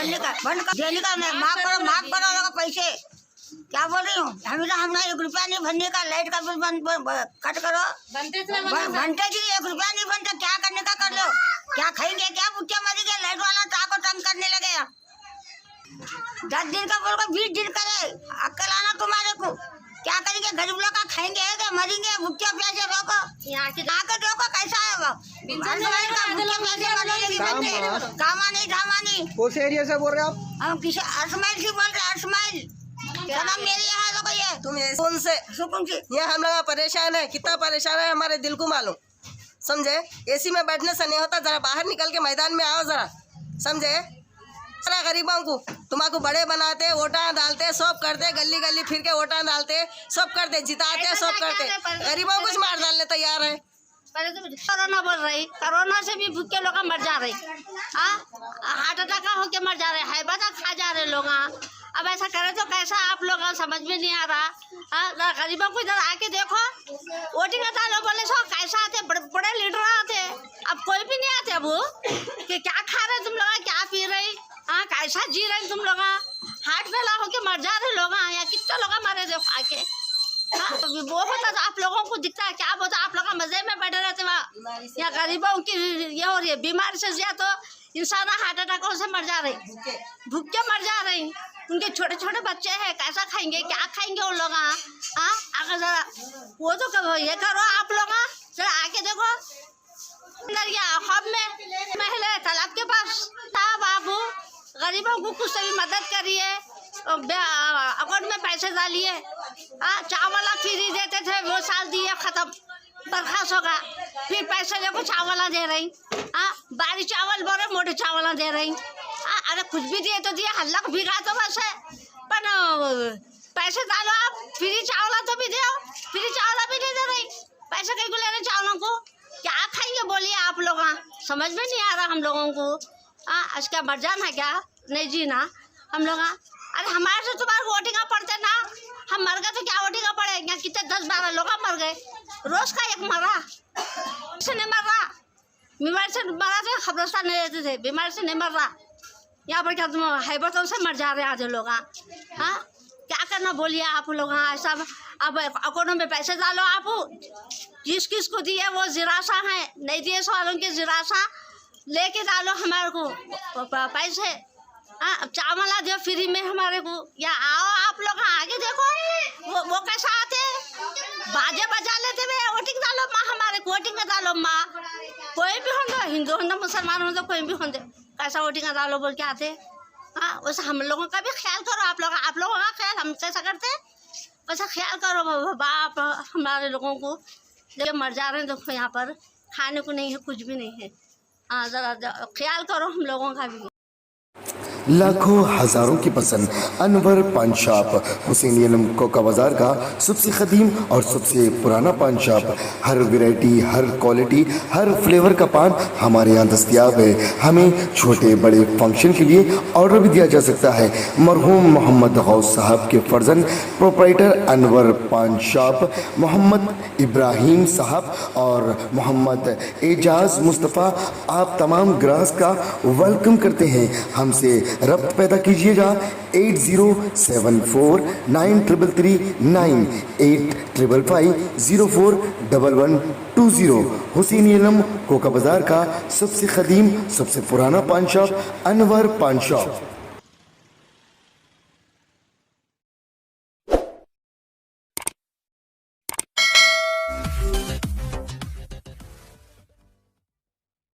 बंद कर देने का नहीं, माफ करो लोग पैसे। क्या बोल रही हूँ, हमारा 1 रुपया नहीं भरने का, लाइट का बिल कट करो। बनते जी 1 रुपया नहीं बनता, क्या करने का कर लो। क्या खाएंगे, क्या भूखे मरेंगे, लाइट वाला तो आपको तंग करने लगे। 10 दिन का बोल कर 20 दिन करे, अक्ल आना तुम्हारे को। क्या करेंगे, गरीब लोग का खाएंगे क्या, मरेंगे भूखे प्यासे। रोको यहाँ के रोको, कैसा है कामा नहीं। कौन से एरिया से बोल रहे हैं आप? हम किसी असमाइल से बोल रहे हैं, असमाइल मेरे यहाँ लोग। ये तुम कौन से सुकून से ये हम लोग परेशान है, कितना परेशान है हमारे दिल को मालूम, समझे। एसी में बैठने से नहीं होता, जरा बाहर निकल के मैदान में आओ जरा, समझे। जरा गरीबों को तुम्हारे बड़े बनाते, वोटा डालते, सब करते, गली गली फिर के वोटा डालते, सब करते, जिताते, सब करते, गरीबों को मार डालने तैयार है। पहले तो कोरोना बोल रही, कोरोना से भी भूखे लोग मर जा रहे, हार्ट अटैक होके मर जा रहे, हैबत खा जा रहे लोग। अब ऐसा करे तो कैसा, आप लोग समझ में नहीं आ रहा। गरीबों को इधर आके देखो, वोटिंग डालो बोले सो कैसा आते, बड़े लीडर आते, अब कोई भी नहीं आते। अब कि क्या खा रहे तुम लोग, क्या पी रहे, कैसा जी रहे तुम लोग। हार्ट फेला होके मर जा रहे लोग, या कितने लोग मरे देखो आके। वो होता तो आप लोगों को दिखता है, क्या बोलता, आप लोग मजे में बैठे रहते वहाँ। या गरीबों की ये हो रही है बीमारी से, या तो इंसान हार्ट अटैकों से मर जा रहे, भूखे मर जा रहे। उनके छोटे छोटे बच्चे हैं, कैसा खाएंगे, क्या खाएंगे उन लोग। आगे जरा वो तो करो, ये करो आप लोग, जरा आके देखो हब में महिला तालाब के पास था बाबू, गरीबों को कुछ भी मदद करिए, अकाउंट में पैसे डालिए। चावल फ्री देते थे, वो साल दिए खत्म, बर्खास्त होगा, फिर पैसे देखो चावल दे रही। बारी चावल बोले मोटे चावल दे रही। अरे कुछ भी दिए तो दिए, हल्ला भिगा तो बस है, पर पैसे डालो आप, फ्री चावल तो भी दो, फ्री चावल भी नहीं दे रही। पैसे कहीं को ले रहे चावलों को, क्या खाएंगे बोलिए आप लोग, समझ में नहीं आ रहा हम लोगों को। आज क्या मर जाना क्या, नहीं जीना हम लोग। अरे हमारे से तुम्हारे वोटिंग पड़ते ना, हम मर गए तो क्या वोटिंग पड़े, यहाँ कितने 10-12 लोग मर गए, रोज का एक मरा, से नहीं मर रहा, बीमारी से मरा तो खबरस्तान नहीं रहते थे, बीमारी से नहीं मर रहा। यहाँ पर क्या तुम हैबतों से मर जा रहे हैं आज लोग। क्या करना बोलिए आप लोग। ऐसा अब अकाउंट में पैसे डालो आप, जिस किस को दिए वो जिरासा है, नहीं दिए सो वालों के जिरासा लेके डालो हमारे को पैसे। चावल दो फ्री में हमारे को, या आओ आप लोग आगे देखो वो कैसा आते, बाजे बजा लेते वे, वोटिंग डालो माँ हमारे को, वोटिंग डालो माँ, कोई भी हो, हिंदू हो मुसलमान हो, कोई भी हो, कैसा वोटिंग डालो बोल के आते। वैसे हम लोगों का भी ख्याल करो, आप लोगों का ख्याल हम कैसा करते, वैसा ख्याल करो बाप हमारे लोगों को। जब मर जा रहे हैं देखो, यहाँ पर खाने को नहीं है, कुछ भी नहीं है। ज़रा ख्याल करो हम लोगों का भी। लाखों हजारों की पसंद अनवर पान शॉप, हुसैनी आलम कोका बाजार का सबसे कदीम और सबसे पुराना पान शॉप। हर वैरायटी, हर क्वालिटी, हर फ्लेवर का पान हमारे यहाँ दस्तियाब है। हमें छोटे बड़े फंक्शन के लिए ऑर्डर भी दिया जा सकता है। मरहूम मोहम्मद गौस साहब के फर्जंद प्रोप्राइटर अनवर पान शॉप मोहम्मद इब्राहिम साहब और मोहम्मद एजाज मुस्तफ़ा आप तमाम ग्राहक का वेलकम करते हैं। हमसे रब्त पैदा कीजिएगा 8074933339 8555041120। हुसैनी आलम कोका बाजार का सबसे कदीम सबसे पुराना पान शॉप अनवर पान शॉप।